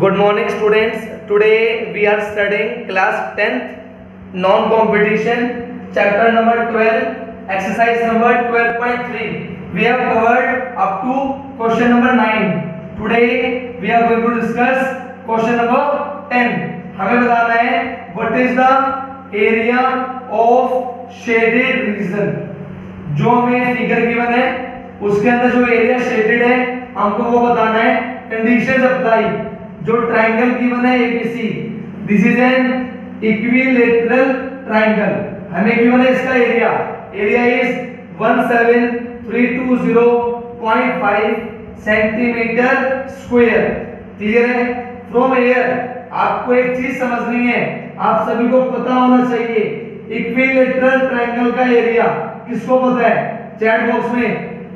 Good morning students. Today we are studying class 10th non-competition chapter number 12 exercise number 12.3. We have covered up to question number 9. Today we are going to discuss question number 10. हमें बताना है what is the area of shaded region. जो हमें figure given है उसके अंदर जो area shaded है हमको वो बताना है. Conditions apply. जो ट्राइंगल गिवन है ABC, this is an equilateral triangle. हमें गिवन है इसका area is 17320.5 centimetre square. Clear है? फ्रॉम हियर आपको एक चीज समझनी है, आप सभी को पता होना चाहिए इक्विलेटरल ट्राइंगल का एरिया किसको पता है? चैट बॉक्स में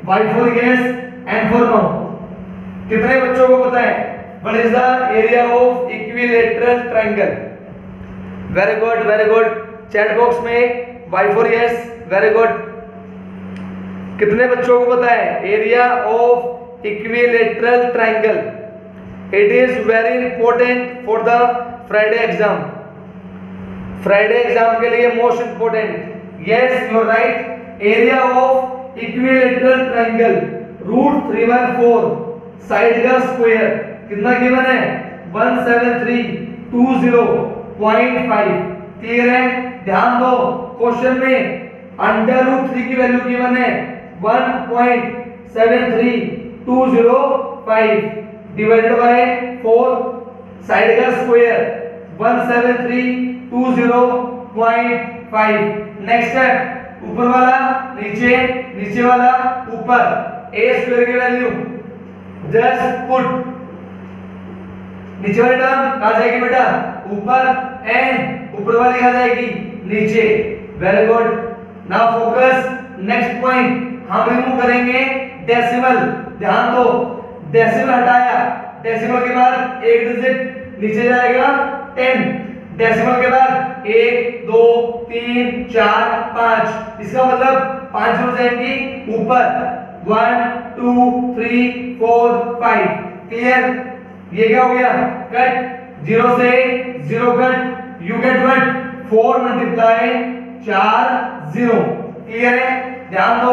y for yes and for no. कितने बच्चों को पता है what is the area of equilateral triangle? very good. Chat box में y for yes, very good. कितने बच्चों को पता है area of equilateral triangle? It is very important for the Friday exam. Friday exam के लिए most important. Yes you are right. Area of equilateral triangle √3/4 side का square कितना given है? 17320.5. क्लियर है? ध्यान दो क्वेश्चन में √3 की वैल्यू गिवन है 1.7320.5 डिवाइडेड बाय 4 साइड का स्क्वायर 17320.5. नेक्स्ट स्टेप ऊपर वाला नीचे, नीचे वाला ऊपर. a स्क्वायर की वैल्यू जस्ट पुट नीचे वाली टर्म कहां जाएगी बेटा? ऊपर. एंड ऊपर वाली कहां जाएगी? नीचे. Very good. Now focus. Next point हम रिमूव करेंगे डेसिमल. ध्यान दो, डेसिमल हटाया, डेसिमल के बाद एक डिजिट नीचे जाएगा 10. डेसिमल के बाद 1 2 3 4 5. इसका मतलब 5 हो जाएंगी ऊपर. 1 2 3 4 5. क्लियर? ये क्या हो गया? कट. 0 से 0 cut. You get what? 4 multiply 4 0. Clear है? ध्यान दो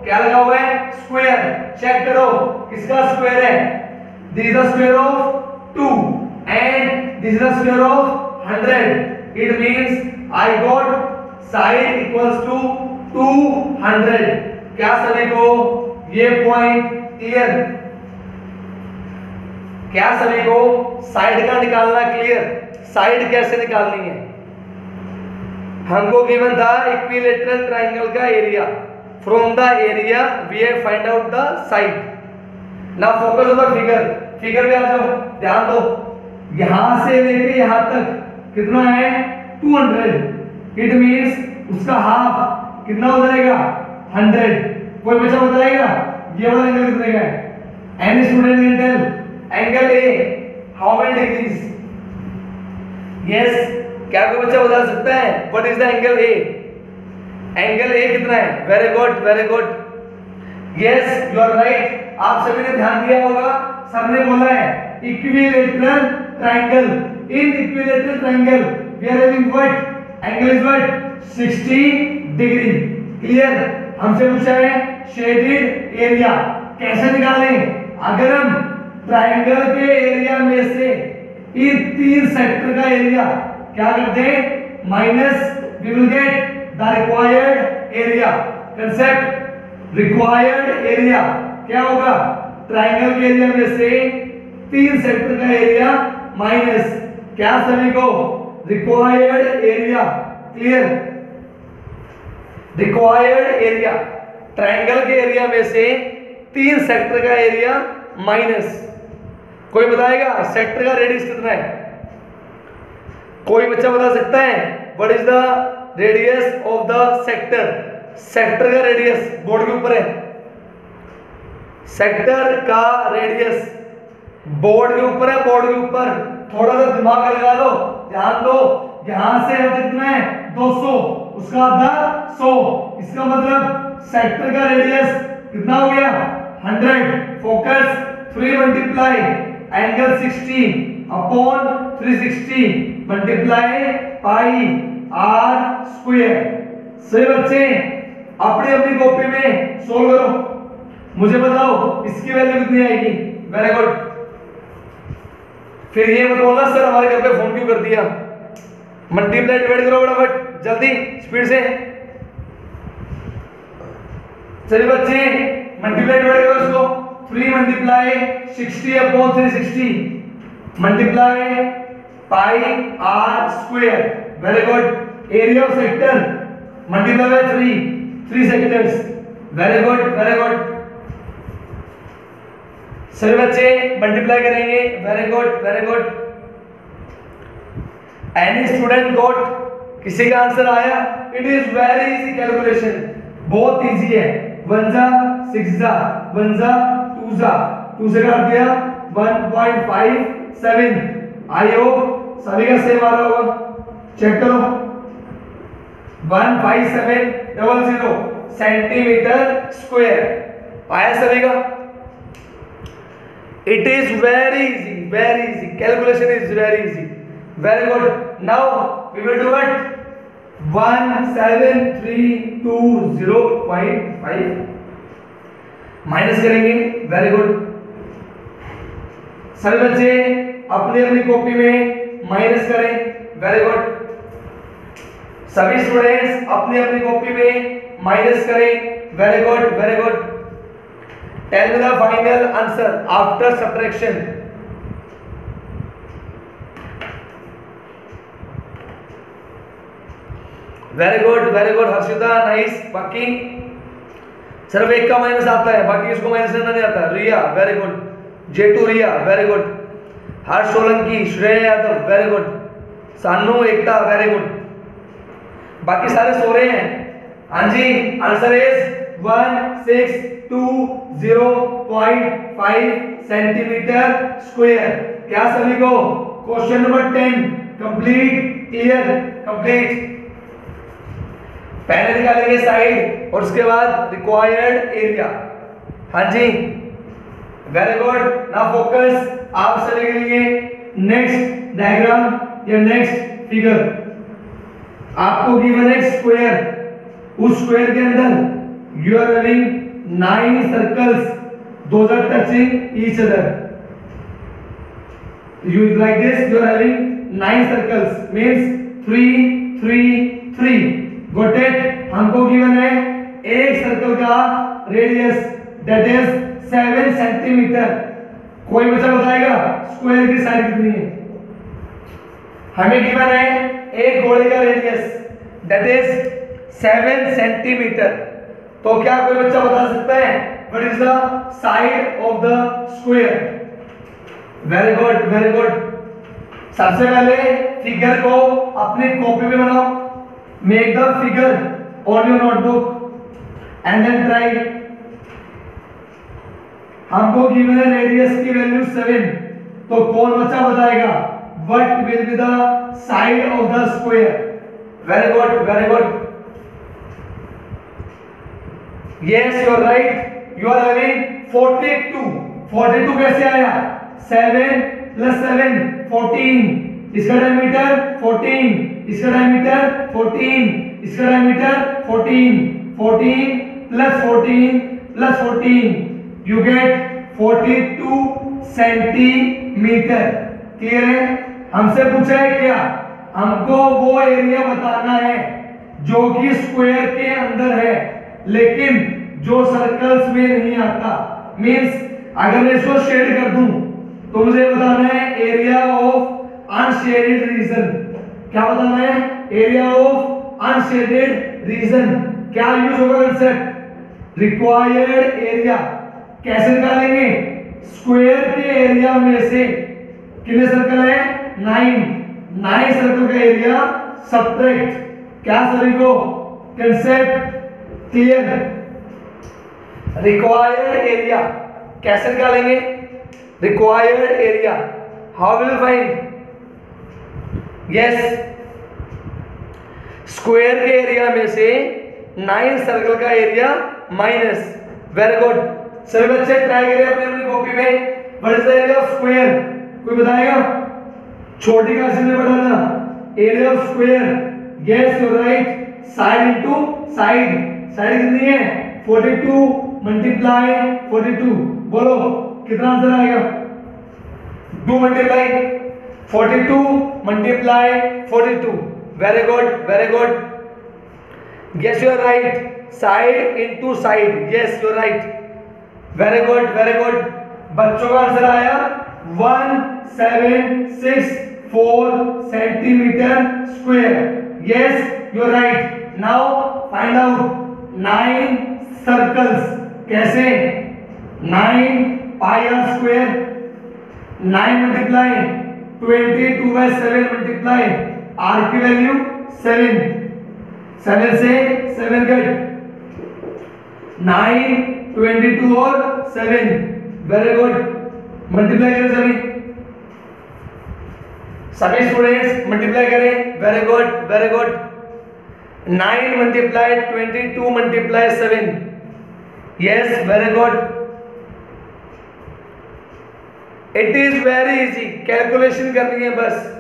क्या लगा हुआ है? स्क्वायर. चेक करो किसका स्क्वायर है? This is the square of 2 and this is the square of 100. It means I got side equals to 200. क्या सभी को ये पॉइंट क्लियर? क्या सभी को साइड का निकालना क्लियर? साइड कैसे निकालनी है? हमको गिवन था इक्विलेटरल ट्राइंगल का area. From the area we have find out the side. Now focus on the figure. Figure पे आ जाओ. ध्यान दो यहां से लेके यहां तक कितना है? 200. इट मींस उसका हाफ कितना हो जाएगा? 100. कोई बच्चा बताएगा ये वाला एंगल कितने का है? Any student can tell angle A how many degrees? Yes, क्या कोई बच्चा बता सकता है what is the angle A? Angle A कितना है? Very good, very good. Yes you are right. आप सभी ने ध्यान दिया होगा, सर ने बोला है equilateral triangle. In equilateral triangle we are having what? Angle is what? 60 degree. Clear? हमसे पूछा है शेडेड एरिया कैसे निकालें? अगर हम ट्राइंगल के एरिया में से इन 3 सेक्टर का एरिया क्या करते हैं? Minus we will get the required area. Concept required area क्या होगा? ट्राइंगल के एरिया में से 3 सेक्टर का एरिया माइनस क्या सभी को? Required area. Clear? Required area triangle के एरिया में से 3 सेक्टर का एरिया माइनस. कोई बताएगा सेक्टर का रेडियस कितना है? कोई बच्चा बता सकता है what is the radius of the sector? Sector का रेडियस बोर्ड के ऊपर है. सेक्टर का रेडियस बोर्ड के ऊपर है. बोर्ड के ऊपर थोड़ा सा दिमाग लगा लो. ध्यान दो यहां से कितना है? 200. उसका आधा 100. इसका मतलब सेक्टर का रेडियस कितना हो गया? 100. Focus 3 multiply angle 60 upon 360 multiply pi r square. सही बच्चे, अपनी अपनी कॉपी में सोल्व करो, मुझे बताओ इसकी वैल्यू कितनी आएगी। Very good. फिर ये मत बोलना सर हमारे घर पे फोन क्यों कर दिया। मल्टीप्लाई डिवाइड करो फटाफट, जल्दी स्पीड से। चलिए बच्चे मल्टीप्लाई डिवाइड करो इसको। 3 multiply 60 upon 360 multiply pi r square. Very good. Area of sector multiply by 3 sectors. Very good very good. सभी बच्चे मल्टीप्लाई करेंगे। Very good very good. Any student got, किसी का आंसर आया? It is very easy calculation, बहुत easy है। 1 जा 6 जा 1 जा 2 जा 2 से काट दिया 1.57। आई होप सभी का सेम आ रहा होगा, चेक करो। 15700 सेंटीमीटर स्क्वायर आया सभी का। It is very easy. Calculation is very easy. Very good. Now we will do it. 17320.5 minus करेंगे। Very good. सभी बच्चे अपनी अपनी कॉपी में माइनस करें। Very good. सभी स्टूडेंट्स अपनी अपनी कॉपी में माइनस करें। Very good very good. Tell me the final answer after subtraction. Very good Harshita, nice. बाकी सिर्फ एक का माइनस आता है, बाकी इसको माइनस करना नहीं आता। रिया वेरी गुड। जेटू रिया वेरी गुड। हर्ष सोलंकी, श्रेया यादव वेरी गुड। सानू एकता वेरी गुड। बाकी सारे सो रहे हैं। हाँ जी, आंसर इज 162.5 सेंटीमीटर स्क्वायर। क्या सभी को question number 10 complete? Clear? Complete. पहले निकालेंगे साइड और उसके बाद रिक्वायर्ड एरिया। हाँ जी, वेरी गुड। नाउ फोकस आप सभी के लिए नेक्स्ट डायग्राम या नेक्स्ट फिगर। आपको गिवन है स्क्वायर, उस स्क्वायर के अंदर you are having 9 circles, those are touching each other. You like this, you are having 9 circles, means 3 3 3. got it? हमको गिवन है एक सर्कल का रेडियस that is 7 सेंटीमीटर। कोई बच्चा बताएगा स्क्वायर की साइड कितनी है? हमें गिवन है एक गोले का रेडियस that is 7 सेंटीमीटर। तो क्या कोई बच्चा बता सकता है what is the side of the square? Very good very good. सबसे पहले फिगर को अपनी कॉपी में बनाओ। Make the figure on your notebook and then try. हमको गिवन है रेडियस की वैल्यू 7, तो कौन बच्चा बताएगा what will be the side of the square? Very good very good. Yes, you are right. You are having 42. 42 कैसे आया? 7 plus 7 14. इसका डायमीटर 14. इसका डायमीटर 14. इसका diameter 14. 14 plus 14 plus 14. You get 42 centimetre. Clear है? हमसे पूछा है क्या? हमको वो एरिया बताना है जो कि स्क्वायर के अंदर है लेकिन जो सर्कल्स में नहीं आता। मींस अगर मैं इसको शेड कर दूं तो मुझे बताना है एरिया ऑफ अनशेडेड रीजन। क्या बताना है? Area of unshaded region. क्या यूज होगा कंसेप्ट? Required area. कैसे निकालेंगे? स्क्वायर के एरिया में से कितने सर्कल है? 9 सर्कल का एरिया सब्ट्रैक्ट। क्या सभी को कंसेप्ट क्लियर? रिक्वायर्ड एरिया कैसे निकालेंगे? Required area how will find? Yes, square के एरिया में से 9 सर्कल का एरिया माइनस। Very good. सभी बच्चे ट्राई करें अपनी अपनी कॉपी में। What is the area of square, कोई बताएगा? छोटी क्लास में पढ़ा था area of square, yes you right, side into side, side कितनी है 42 मल्टीप्लाई 42, बोलो कितना आंसर आएगा? 2 multiply 42 multiply 42, very good very good, yes you are right, side into side, yes you are right, very good very good. बच्चों का answer आया 1764 centimetre square, yes you are right. Now find out 9 circles, कैसे? 9 pi r square, 9 multiply 22/7 multiply r की value 7, 7 से 7 cut, 9 22 और 7, very good, multiply करें सभी students multiply करें, very good very good, 9 multiply 22 multiply 7, yes very good, it is very easy, calculation करनी है बस।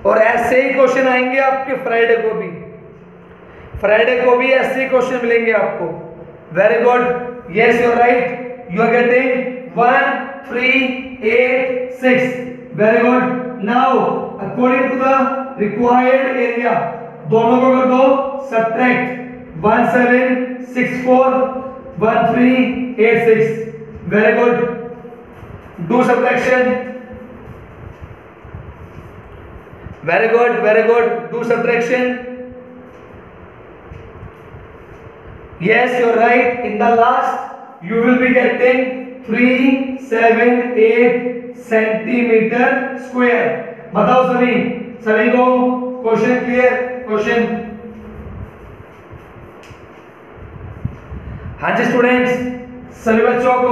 और ऐसे ही क्वेश्चन आएंगे आपके फ्राइडे को भी, फ्राइडे को भी ऐसे ही क्वेश्चन मिलेंगे आपको, very good, yes you are right, you are getting 1 3 8 6, very good. Now according to the required area, दोनों को कर दो subtract, 1764 1386, very good, do subtraction, very good, do subtraction, yes you are right, in the last you will be getting 378 centimetre square. बताओ सभी, सभी को question clear? Question, हाँ जी students, सभी बच्चों को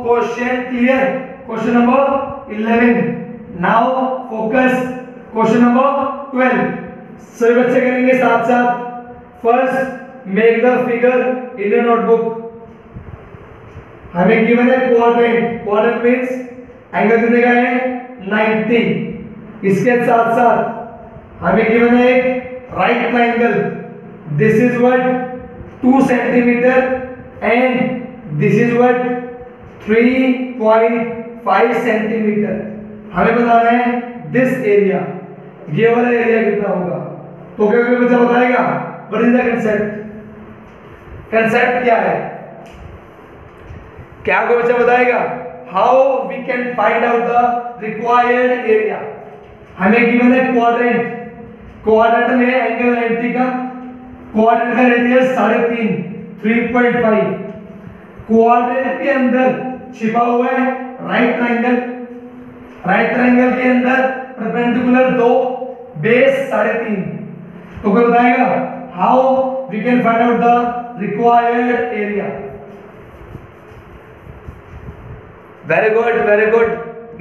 question clear? Question number 11, now focus question number 12, सभी बच्चे करेंगे साथ साथ। First make the figure in your notebook. हमें गिवन है क्वाड्रेंट, क्वाड्रेंट मींस एंगल कितने का है 90। इसके साथ साथ हमें गिवन है एक right triangle, this is what 2 centimetre and this is what 3.5 centimetre. हमें बताना है दिस एरिया, ये वाला एरिया कितना होगा। तो क्या कोई बच्चा बताएगा what is the concept? Concept क्या है? क्या कोई बच्चा बताएगा? How we can find out the required area. हमें गिवन है क्वाड्रेंट, क्वाड्रेंट में एंगल 90 का, क्वाड्रेंट का रेडियस 3.5, 3.5। क्वाड्रेंट के अंदर छिपा हुआ है राइट ट्रायंगल, राइट ट्रायंगल के अंदर परपेंडिकुलर 2, बेस 3.5। तो कोई बताएगा how we can find out the required area? Very good,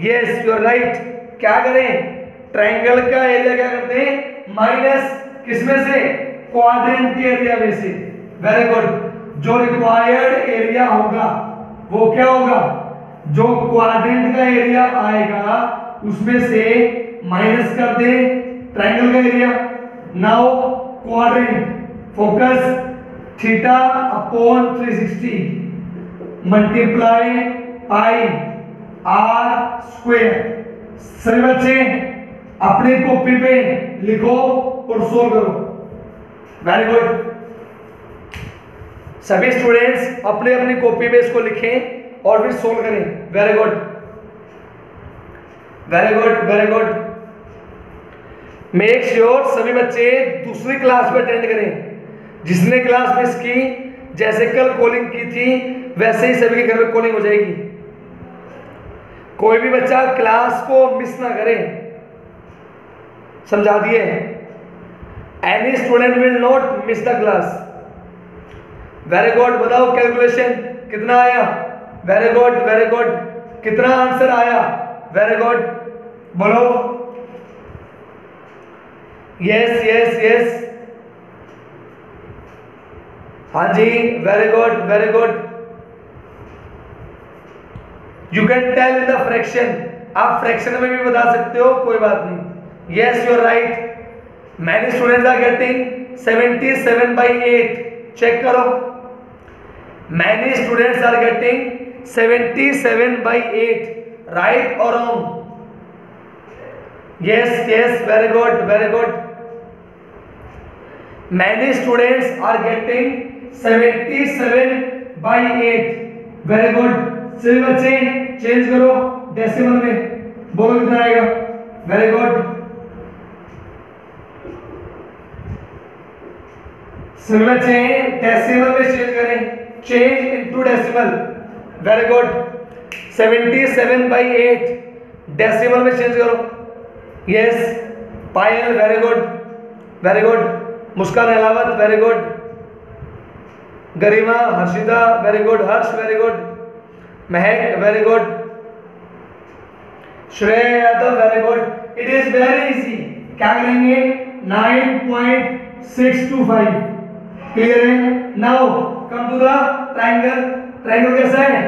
yes you are right. क्या करें? ट्रायंगल का एरिया क्या करते हैं माइनस किसमें से? क्वाड्रेंट के एरिया में से। Very good. जो रिक्वायर्ड एरिया होगा वो क्या होगा? जो क्वाड्रेंट का एरिया आएगा उसमें से माइनस कर दे ट्रायंगल का area. Now quadrant, focus, theta upon 360 multiply pi r square. सभी बच्चे अपनी कॉपी पे लिखो और सोल्व करो। Very good. सभी स्टूडेंट्स अपने अपनी कॉपी पे इसको लिखें और फिर सोल्व करें। Very good, very good, very good. Make sure सभी बच्चे दूसरी क्लास में अटेंड करें। जिसने क्लास मिस की, जैसे कल कॉलिंग की थी वैसे ही सभी के घर में कॉलिंग हो जाएगी। कोई भी बच्चा क्लास को मिस ना करे, समझा दिए? Any student will not miss the class. Very good. बताओ कैलकुलेशन कितना आया? Very good, very good. कितना आंसर आया? वेरी गुड, बोलो। यस यस यस, हाँ जी, very good, very good. You can tell in the fraction, आप फ्रैक्शन में भी बता सकते हो, कोई बात नहीं। Yes you are right. Many students are getting 77/8, check करो। Many students are getting 77/8, right और wrong? Yes yes, very good very good. Many students are getting 77/8, very good. सभी बच्चे चेंज करो डेसिमल में, बोलो कितना आएगा? Very good. सभी बच्चे डेसिमल में चेंज करें, change into decimal, very good. 77/8 decimal में चेंज करो। Yes Payal, very good very good. Muskan Ahlawat, very good. Garima, Harshita, very good. Harsh, very good. Mahak, very good. Shreya Yadav, very good. It is very easy. क्या करेंगे? 9.625, क्लियर है? Now come to the triangle. Triangle कैसा है?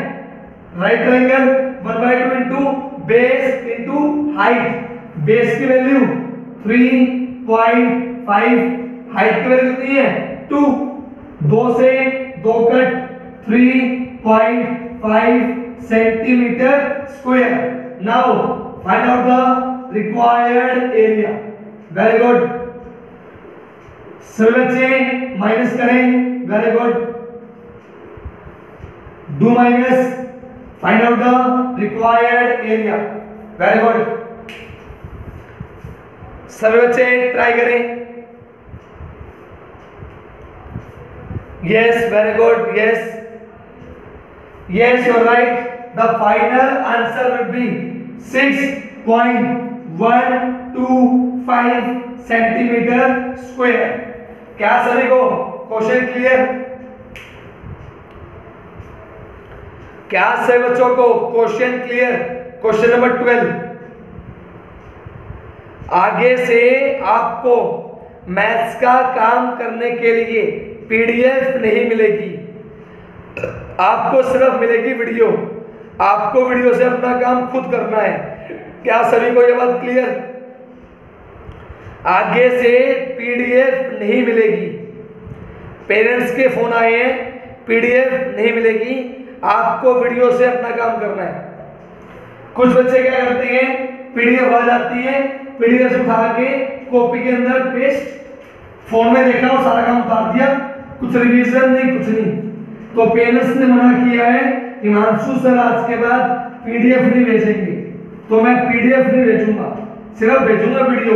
Right triangle 1/2 into base into height. Base की value 3.5, height की value कितनी है? 2। 2 से 2 cut 3.5 centimetre square. Now find out the required area, very good. सभी बच्चे माइनस करें, very good. Do minus, find out the required area, very good. सभी बच्चे ट्राई करें। Yes very good, yes yes you are right. The final answer will be 6.125 centimetre square. क्या सभी को question clear? क्या सभी बच्चों को क्वेश्चन क्लियर? Question number 12। आगे से आपको मैथ्स का काम करने के लिए पीडीएफ नहीं मिलेगी, आपको सिर्फ मिलेगी वीडियो। आपको वीडियो से अपना काम खुद करना है। क्या सभी को यह बात क्लियर? आगे से पीडीएफ नहीं मिलेगी। पेरेंट्स के फोन आए हैं, पीडीएफ नहीं मिलेगी, आपको वीडियो से अपना काम करना है। कुछ बच्चे क्या करते हैं, पीडीएफ आ जाती है, पीडीएफ उठा के कॉपी के अंदर पेस्ट, फोन में देखा और सारा काम उतार दिया, कुछ रिवीजन नहीं, कुछ नहीं। तो पेरेंट्स ने मना किया है, हिमांशु सर आज के बाद पीडीएफ नहीं भेजेंगे, तो मैं पीडीएफ नहीं भेजूंगा, सिर्फ भेजूंगा वीडियो।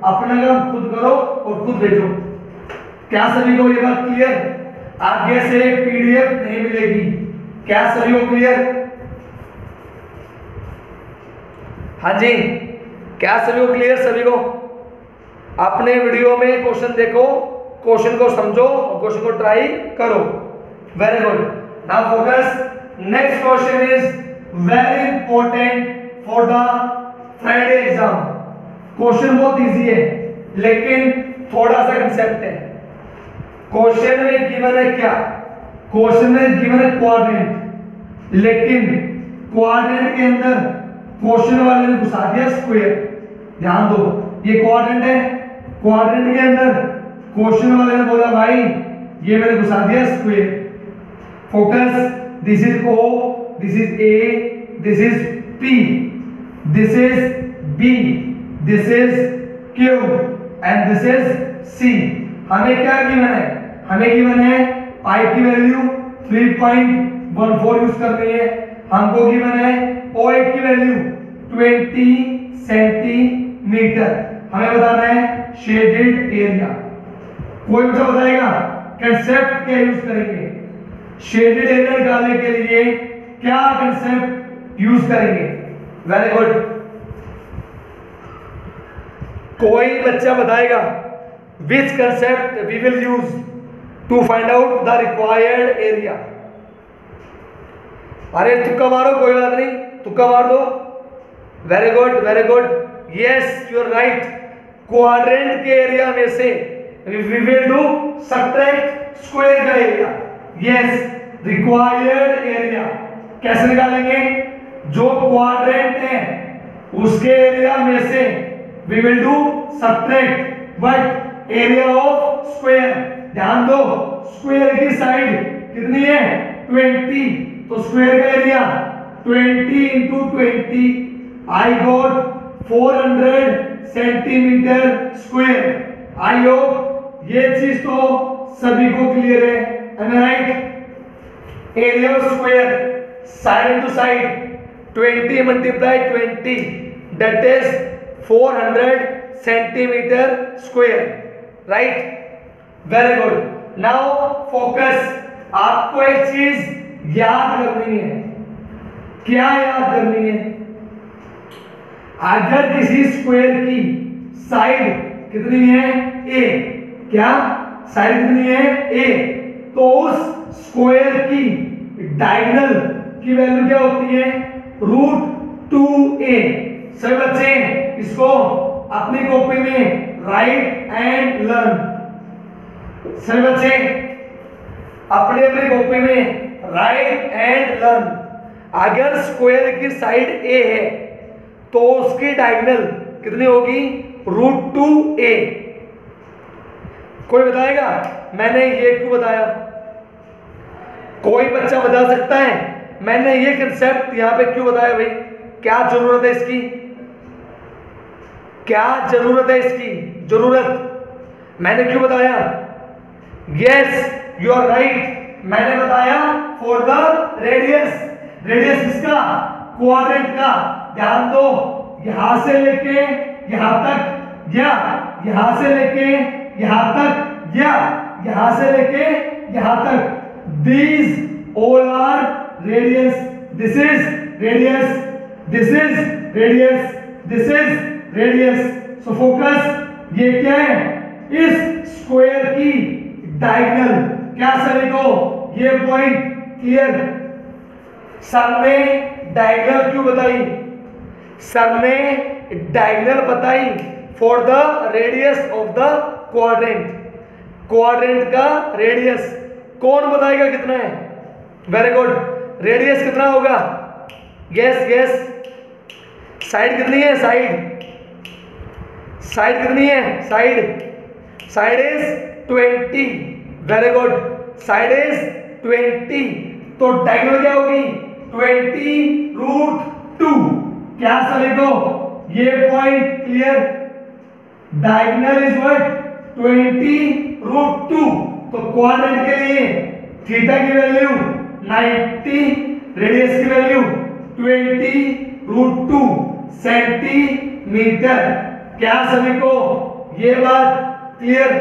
अपना काम खुद करो और खुद भेजो। क्या सभी को ये बात क्लियर? आगे से पीडीएफ नहीं मिलेगी। क्या सभी को क्लियर? हाँ जी, क्या सभी को क्लियर? सभी को अपने वीडियो में क्वेश्चन देखो, क्वेश्चन को समझो और क्वेश्चन को ट्राई करो। Very good. Now focus. Next question is very important for the Friday exam. Question बहुत इजी है लेकिन थोड़ा सा कंसेप्ट है। क्वेश्चन में गिवन है क्या? क्वेश्चन में गिवन है क्वाड्रेंट, लेकिन क्वाड्रेंट के अंदर क्वेश्चन वाले ने घुसा दिया स्क्वायर। ध्यान दो, ये क्वाड्रेंट है, क्वाड्रेंट के अंदर क्वेश्चन वाले ने बोला भाई ये मैंने घुसा दिया square. Focus. This is O, this is A, this is P, this is B, this is Q and this is C। हमें क्या गिवन है? हमें गिवन है पाई की वैल्यू 3.14 यूज करनी है। हमको गिवन है OA की वैल्यू 20 सेंटीमीटर। हमें बताना है शेडेड एरिया। कोई बच्चा बताएगा कंसेप्ट क्या यूज करेंगे? शेडेड एरिया निकालने के लिए क्या कंसेप्ट यूज करेंगे? Very good. कोई बच्चा बताएगा which concept we will use to find out the required area? अरे तुक्का मारो, कोई बात नहीं, तुक्का मार दो। Very good very good, yes you are right. Quadrant के एरिया में से we will do subtract square का एरिया। यस, रिक्वायर्ड एरिया कैसे निकालेंगे? जो क्वाड्रेंट है उसके एरिया में से we will do subtract what area of square. ध्यान दो स्क्वायर की साइड कितनी है 20, तो स्क्वायर का area 20 into 20 I got 400 centimetre square. I hope ये चीज तो सभी को क्लियर है, am I right. Area of square side to side 20 multiply 20 that is 400 centimetre square, right. Very good. Now focus, आपको एक चीज याद करनी है। क्या याद करनी है? अगर किसी स्क्वायर की साइड कितनी है a, क्या साइड कितनी है a, तो उस स्क्वायर की डायगोनल की वैल्यू क्या होती है √2a। सभी बच्चे इसको अपनी कॉपी में राइट एंड लर्न। सभी बच्चे अपनी अपनी कॉपी में राइट एंड लर्न। अगर स्क्वायर की साइड a है तो उसकी डायगोनल कितनी होगी √2a। कोई बताएगा मैंने ये क्यों बताया? कोई बच्चा बता सकता है मैंने ये कंसेप्ट यहां पे क्यों बताया? भाई क्या जरूरत है इसकी? क्या जरूरत है इसकी? जरूरत मैंने क्यों बताया? यस यू आर राइट, मैंने बताया फॉर द रेडियस। रेडियस किसका? क्वाड्रेंट का। ध्यान दो यहां से लेके यहां तक या यहां से लेके यहां तक या यहां से लेके यहां तक, these all are radius. This is radius, this is radius, this is radius. So focus, ये क्या है? इस स्क्वायर की डायगोनल। क्या सभी को ये पॉइंट क्लियर? सर ने डायगोनल क्यों बताई? सर ने डायगोनल बताई for the radius of the quadrant. Quadrant का रेडियस कौन बताएगा कितना है? Very good. रेडियस कितना होगा? Guess guess. साइड कितनी है? साइड कितनी है? Side is 20। Very good, side is 20, तो डायगोनल क्या होगी 20√2। क्या सभी को ये point clear? Diagonal is what 20√2। तो क्वाड्रेंट के लिए थीटा की वैल्यू 90, रेडियस की वैल्यू 20√2 सेंटीमीटर। क्या सभी को ये बात क्लियर?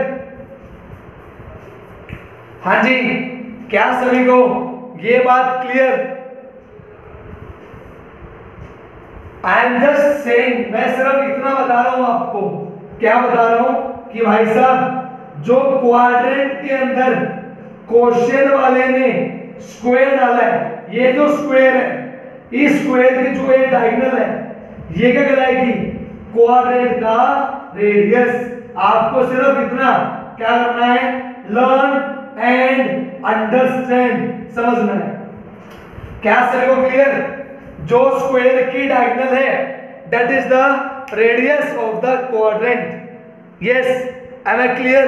हाँ जी, क्या सभी को ये बात clear? I am just saying, मैं सिर्फ इतना बता रहा हूं आपको। क्या बता रहा हूं कि भाई साहब जो क्वाड्रेंट के अंदर क्वेश्चन वाले ने स्क्वायर डाला है, ये जो स्क्वायर है, इस स्क्वायर की जो ये डायगोनल है ये क्या कहलाएगी? क्वाड्रेंट का रेडियस। आपको सिर्फ इतना क्या करना है? लर्न एंड अंडरस्टैंड, समझना है। क्या सभी को क्लियर? जो स्क्वायर की डायगोनल है that is the radius of the quadrant. Yes, am I clear?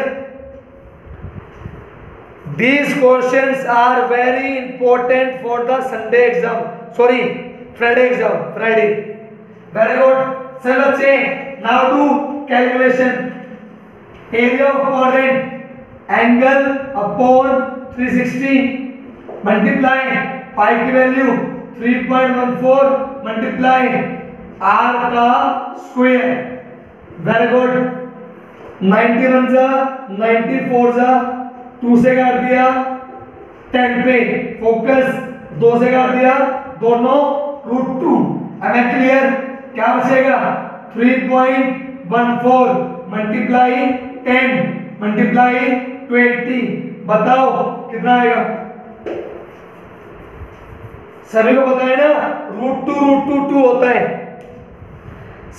These questions are very important for the Sunday exam, sorry Friday exam, Friday. Very good. So बच्चे now do calculation. Area of quadrant, angle upon 360 multiply pi की value 3.14 multiply r का square. Very good. 91 जा 94 जा 2 से काट दिया 10 पे, focus 2 से काट दिया दोनों √2। अब है क्लियर? क्या बचेगा 3.14 मल्टीप्लाई 10 मल्टीप्लाई 20, बताओ कितना आएगा? सभी को पता है ना √2 होता है।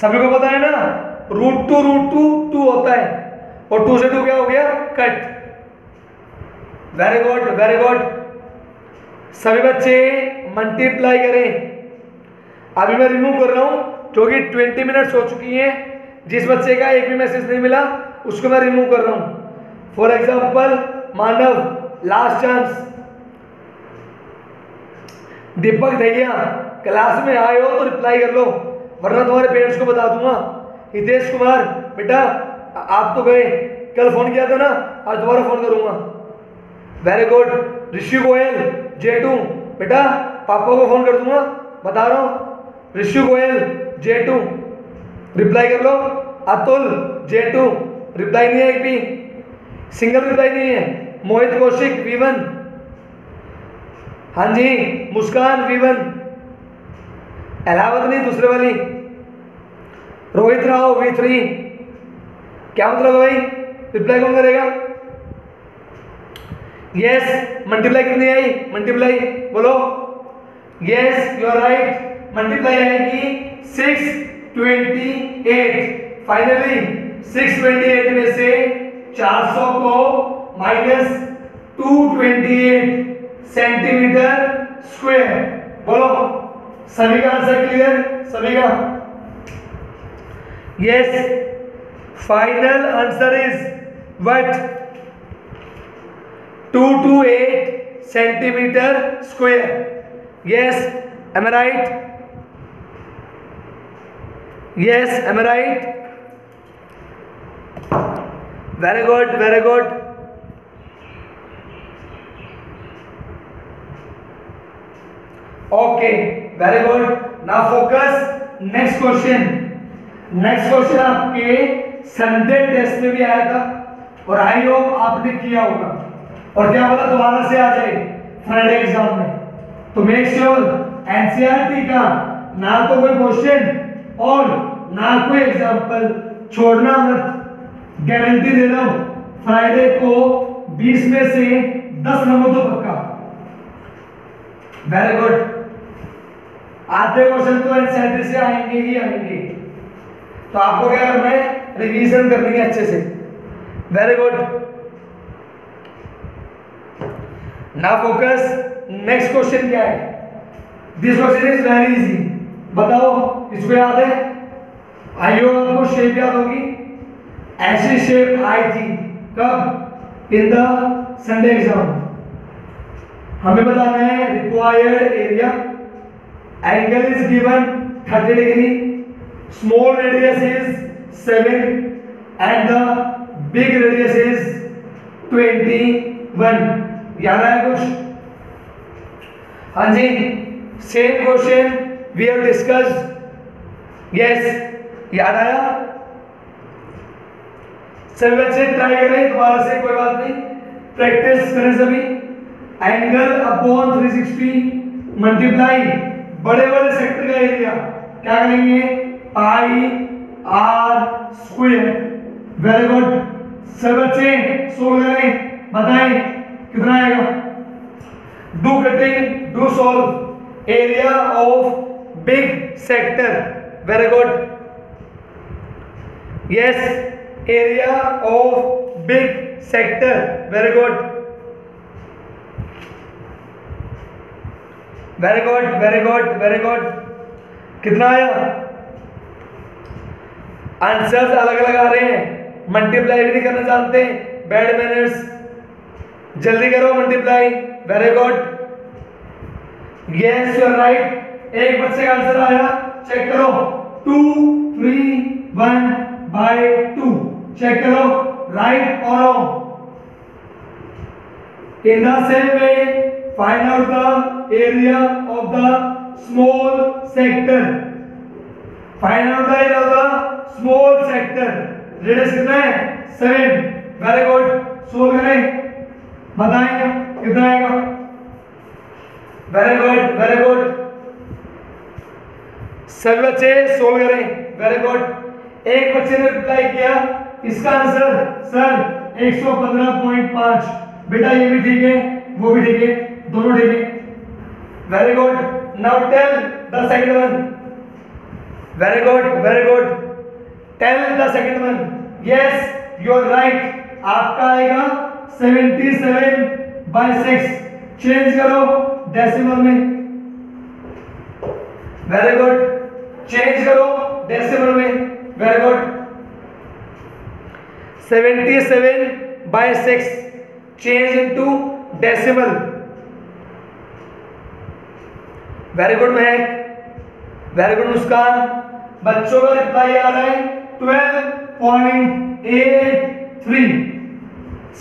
सभी को पता है ना √2 होता है, और 2 से 2 क्या हो गया? Cut. Very good, very good. सभी बच्चे मल्टीप्लाई करें। अभी मैं रिमूव कर रहा हूँ क्योंकि 20 मिनट्स हो चुकी हैं। जिस बच्चे का एक भी मैसेज नहीं मिला उसको मैं रिमूव कर रहा हूँ। For example Manav, last chance. Deepak भैया, क्लास में आए हो तो रिप्लाई कर लो वरना तुम्हारे पेरेंट्स को बता दूंगा। हितेश कुमार, बेटा आप तो गए, कल फोन किया था ना, आज दोबारा फोन करूंगा। Very good. ऋषि गोयल, J2, बेटा पापा को फोन कर दूंगा, बता रहा हूँ। ऋषि गोयल, J2, रिप्लाई कर लो। अतुल, J2, रिप्लाई नहीं है एक भी, सिंगल रिप्लाई नहीं है। मोहित कौशिक, V1, हाँ जी। मुस्कान, V1, इलाहाबाद नहीं दूसरे वाली। रोहित राव, V3, क्या मतलब है भाई, रिप्लाई कौन करेगा? यस, मल्टीप्लाई कितनी आई? मल्टीप्लाई बोलो। Yes you are right, multiply आएगी 628। फाइनली 628 में से 400 को माइनस 228 सेंटीमीटर स्क्वायर। बोलो, सभी का आंसर क्लियर? सभी का? Yes, final answer is what? 228 centimetre square. Yes, am I right? Yes, am I right? Very good, very good. Okay, very good. Now focus. Next question. Next question आपके Sunday test में भी आया था और I hope आपने किया होगा और क्या पता दोबारा से आ जाए फ्राइडे एग्जाम में। तो मेक श्योर एनसीईआरटी का ना तो कोई क्वेश्चन और ना कोई एग्जांपल छोड़ना मत। गारंटी दे रहा हूं फ्राइडे को 20 में से 10 नंबर तो पक्का। Very good. आधे क्वेश्चन तो एनसीईआरटी से आएंगे ही आएंगे, तो आपको क्या करना है? रिवीजन करनी है अच्छे से। Very good. Now focus. Next question क्या है? This question is very easy. बताओ, इसको याद है? आइयो आपको शेप याद होगी। ऐसी शेप आई थी कब? In the Sunday exam. हमें बताना है required area. Angle is given 30 degree, small radius is 7 and the big radius is 21। याद है कुछ? हाँ जी। Same question we have discussed. Yes, याद आया? सभी बच्चे ट्राई करें दोबारा से, कोई बात नहीं, प्रैक्टिस करें सभी। एंगल अपॉन 360 मल्टीप्लाई बड़े बड़े सेक्टर का एरिया क्या करेंगे? पाई आर स्क्वायर। Very good. सभी बच्चे सोल्व करें, बताएं कितना आएगा? Do cutting, do solve. Area of big sector. Very good. Yes, area of big sector. Very good. Very good, very good, very good. कितना आया? आंसर्स अलग अलग आ रहे हैं, मल्टीप्लाई भी नहीं करना जानते, बैड मैनर्स। जल्दी करो multiply. Very good. Yes you are right. एक बच्चे का आंसर आया, चेक करो। 2 3 1/2। चेक करो राइट और wrong. In the same way find out the area of the small sector. Find out the area of the small sector. Radius कितना है? 7। Very good. Solve करें, बताएं कितना आएगा? Very good, very good. सभी बच्चे सोल्व करें। Very good. एक बच्चे ने रिप्लाई किया, इसका आंसर सर 115.5। बेटा ये भी ठीक है, वो भी ठीक है, दोनों ठीक है। Very good. Now tell the second one. Very good, very good. Tell the second one. Yes you are right. आपका आएगा 77/6। चेंज करो डेसिमल में। वेरी गुड, चेंज करो डेसिमल में, very good. 77/6 change into decimal, very good Mahak, very good Muskan. बच्चों का reply आ रहा है 12.83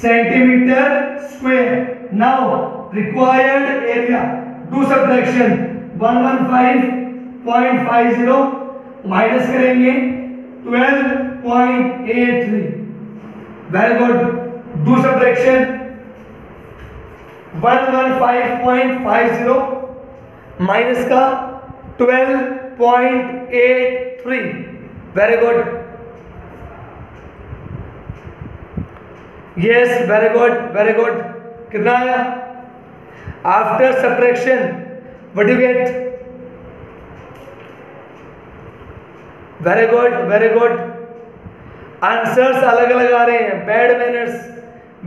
centimetre square. Now required area, do subtraction, 115.50 minus करेंगे 12.83, very good, do subtraction, 115.50 minus का 12.83, very good, yes, very good, very good. कितना आया? After subtraction what you get? Very good, very good. Answers अलग अलग आ रहे हैं, bad manners,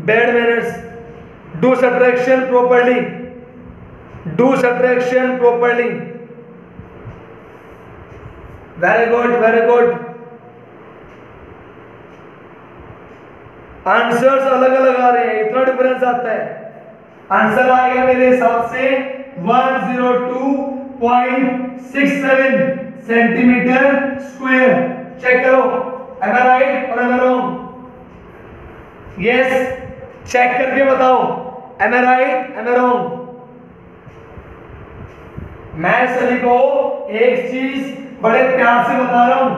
bad manners. Do subtraction properly, do subtraction properly, very good, very good. Answers अलग अलग आ रहे हैं, इतना डिफरेंस आता है। आंसर आएगा मेरे हिसाब से 102.67 सेंटीमीटर स्क्वायर। चेक करो, एम आई राइट और am I wrong? Yes, check करके बताओ, am I right, am I wrong? मैं सभी को एक चीज बड़े प्यार से बता रहा हूं,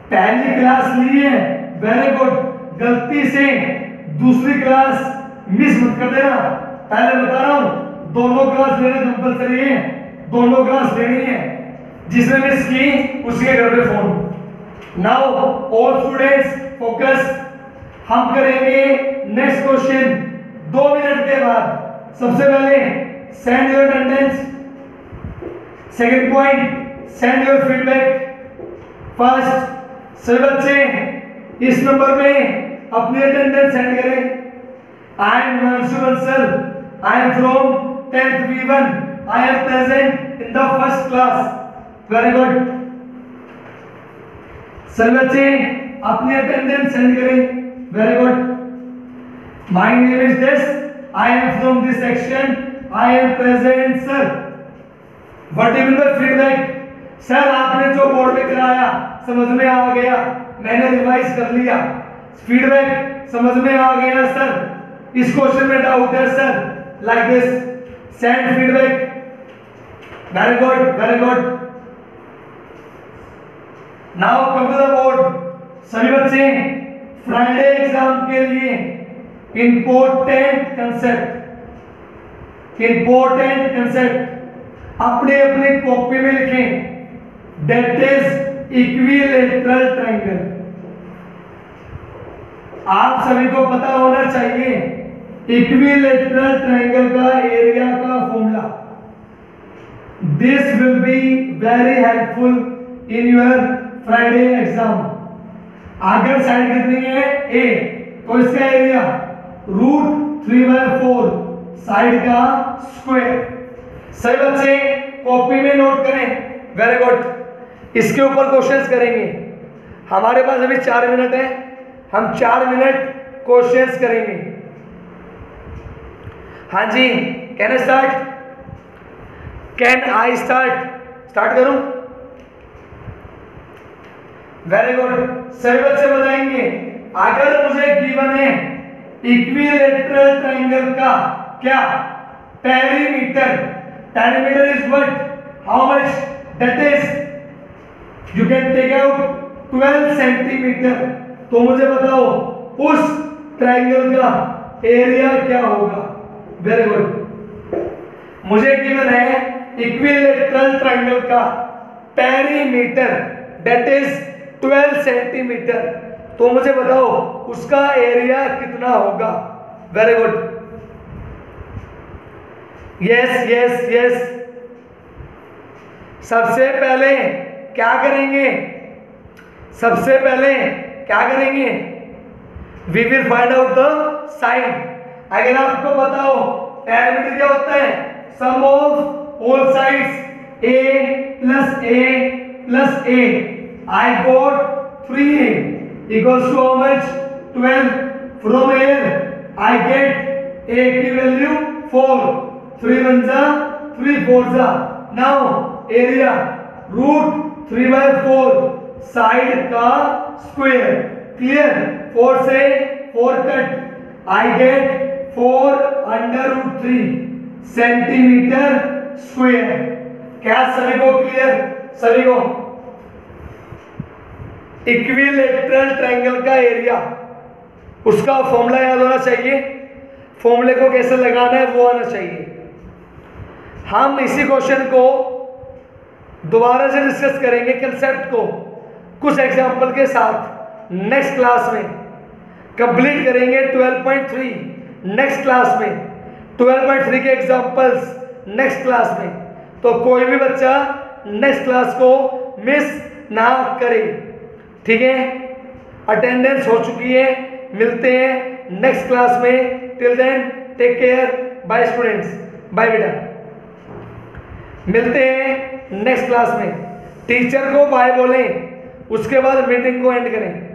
पहली क्लास ली है, वेरी गुड, गलती से दूसरी क्लास मिस मत कर देना। पहले बता रहा हूं, दोनों क्लास लेना कंपलसरी है, दोनों क्लास लेनी है। जिसने मिस की उसके घर पे phone. Now all students focus, हम करेंगे नेक्स्ट क्वेश्चन 2 मिनट के बाद। सबसे पहले send your attendance, second point send your feedback. First, सभी बच्चे इस नंबर में अपनी अटेंडेंस सेंड करें। I am Himanshu Bansal, I am from 10th B1, I am present in the first class, very good. सभी बच्चे अपनी अटेंडेंस सेंड करें, very good. My name is this, I am from this section, I am present sir. What is the feedback? Sir आपने जो board में कराया समझ में आ गया, मैंने रिवाइज कर लिया। फीडबैक समझ में आ गया सर, इस क्वेश्चन में डाउट है sir, like this, send feedback, very good, very good. Now come to the board. सभी बच्चे फ्राइडे एग्जाम के लिए इंपॉर्टेंट कंसेप्ट, इंपॉर्टेंट कंसेप्ट अपने अपने कॉपी में लिखें, दैट इज इक्विलैटरल ट्रायंगल। आप सभी को पता होना चाहिए इक्विलैटरल ट्रायंगल का एरिया का formula. This will be very helpful in your Friday exam. अगर साइड कितनी है a, तो इसका एरिया √3/4 साइड का स्क्वायर। सही बच्चे कॉपी में नोट करें, वेरी गुड। इसके ऊपर क्वेश्चंस करेंगे। हमारे पास अभी 4 मिनट है, हम 4 मिनट क्वेश्चंस करेंगे। हाँ जी, can I start? Can I start? Start करूं? Very good. सभी बच्चे बताएंगे, अगर मुझे गिवन है इक्विलैटरल ट्रायंगल का क्या perimeter, perimeter is what, how much, that is you can take out 12 centimetre. तो मुझे बताओ उस ट्रायंगल का एरिया क्या होगा? Very good. मुझे गिवन है इक्विलैटरल ट्रायंगल का पेरीमीटर दैट इज 12 सेंटीमीटर, तो मुझे बताओ उसका एरिया कितना होगा? Very good, yes yes yes. सबसे पहले क्या करेंगे? सबसे पहले क्या करेंगे? We will find out the side. अगर आपको पता हो पेरीमीटर क्या होता है, sum of all sides a plus a. I got 3a equals to how much? 12. From here I get a की value 4. 3 1 जा 3 4 जा. Now area root 3/4 साइड का स्क्वायर. क्लियर? 4 से 4 cut. I get 4 under root 3 centimetre square. क्या सभी को clear? सभी को? इक्विलेटरल ट्रायंगल का एरिया, उसका फॉर्मूला याद होना चाहिए. फॉर्मूले को कैसे लगाना है वो आना चाहिए. हम इसी क्वेश्चन को दोबारा से डिस्कस करेंगे कंसेप्ट को कुछ एग्जांपल के साथ नेक्स्ट क्लास में. कंप्लीट करेंगे 12.3 नेक्स्ट क्लास में. 12.3 के एग्जांपल्स नेक्स्ट क्लास में. तो कोई भी बच्चा नेक्स्ट क्लास को मिस ना करे. ठीक है? अटेंडेंस हो चुकी है. मिलते हैं नेक्स्ट क्लास में. Till then take care. Bye students. Bye बेटा. मिलते हैं नेक्स्ट क्लास में. टीचर को बाय बोलें, उसके बाद मीटिंग को एंड करें.